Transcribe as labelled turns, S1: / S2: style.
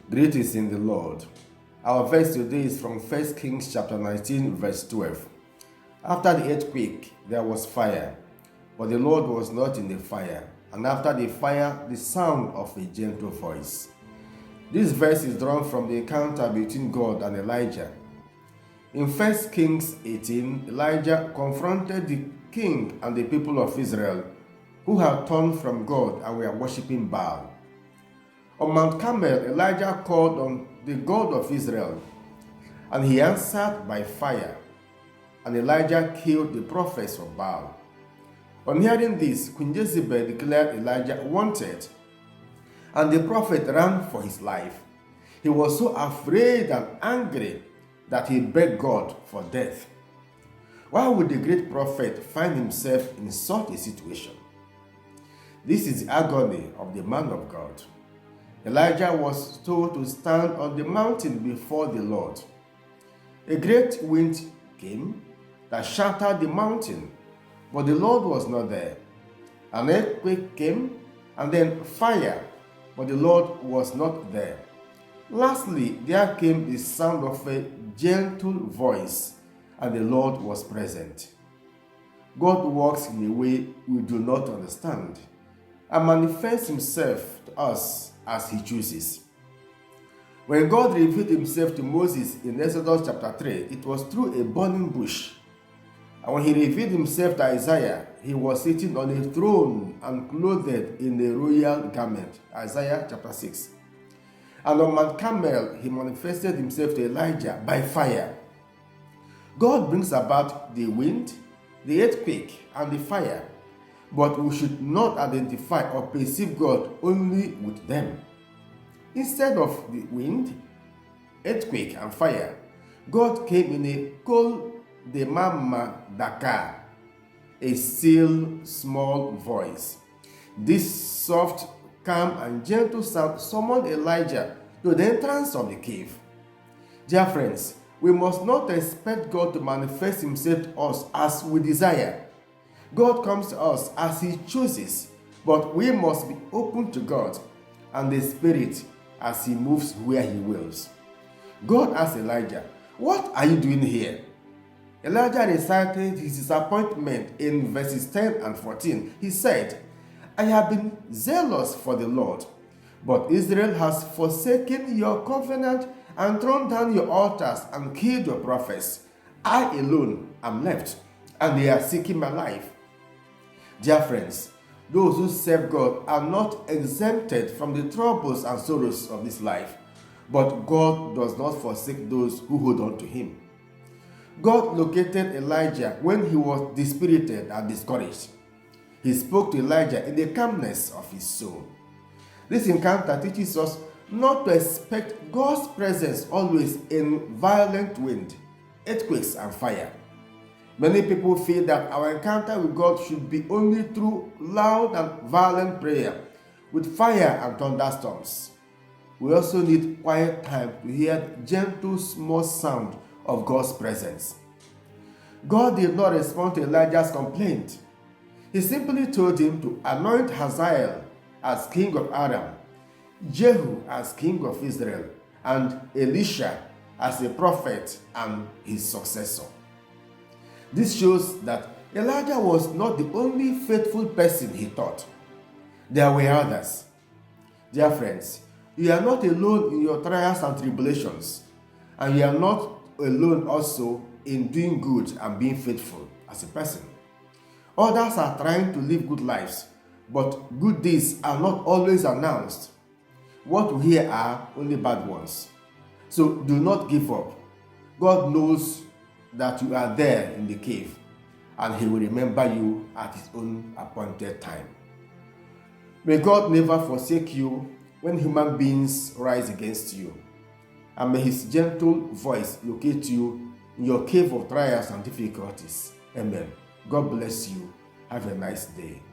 S1: Greetings in the Lord. Our verse today is from 1 Kings chapter 19, verse 12. After the earthquake, there was fire, but the Lord was not in the fire, and after the fire, the sound of a gentle voice. This verse is drawn from the encounter between God and Elijah. In 1 Kings 18, Elijah confronted the king and the people of Israel who had turned from God and were worshipping Baal. On Mount Carmel, Elijah called on the God of Israel, and he answered by fire, and Elijah killed the prophets of Baal. On hearing this, Queen Jezebel declared Elijah wanted, and the prophet ran for his life. He was so afraid and angry that he begged God for death. Why would the great prophet find himself in such a situation? This is the agony of the man of God. Elijah was told to stand on the mountain before the Lord. A great wind came that shattered the mountain, but the Lord was not there. An earthquake came, and then fire, but the Lord was not there. Lastly, there came the sound of a gentle voice, and the Lord was present. God works in a way we do not understand and manifests himself to us as he chooses. When God revealed himself to Moses in Exodus chapter 3, it was through a burning bush. And when he revealed himself to Isaiah, he was sitting on a throne and clothed in a royal garment. Isaiah chapter 6. And on Mount Carmel, he manifested himself to Elijah by fire. God brings about the wind, the earthquake, and the fire, but we should not identify or perceive God only with them. Instead of the wind, earthquake, and fire, God came in a kol demama daka, a still small voice. This soft, calm, and gentle sound summoned Elijah to the entrance of the cave. Dear friends, we must not expect God to manifest himself to us as we desire. God comes to us as he chooses, but we must be open to God and the Spirit as he moves where he wills. God asked Elijah, "What are you doing here?" Elijah recited his disappointment in verses 10 and 14. He said, "I have been zealous for the Lord, but Israel has forsaken your covenant and thrown down your altars and killed your prophets. I alone am left, and they are seeking my life." Dear friends, those who serve God are not exempted from the troubles and sorrows of this life, but God does not forsake those who hold on to him. God located Elijah when he was dispirited and discouraged. He spoke to Elijah in the calmness of his soul. This encounter teaches us not to expect God's presence always in violent wind, earthquakes, and fire. Many people feel that our encounter with God should be only through loud and violent prayer, with fire and thunderstorms. We also need quiet time to hear the gentle, small sound of God's presence. God did not respond to Elijah's complaint. He simply told him to anoint Hazael as king of Aram, Jehu as king of Israel, and Elisha as a prophet and his successor. This shows that Elijah was not the only faithful person he taught. There were others. Dear friends, you are not alone in your trials and tribulations, and you are not alone also in doing good and being faithful as a person. Others are trying to live good lives, but good deeds are not always announced. What we hear are only bad ones. So do not give up. God knows that you are there in the cave, and he will remember you at his own appointed time. May God never forsake you when human beings rise against you, and may his gentle voice locate you in your cave of trials and difficulties. Amen. God bless you. Have a nice day.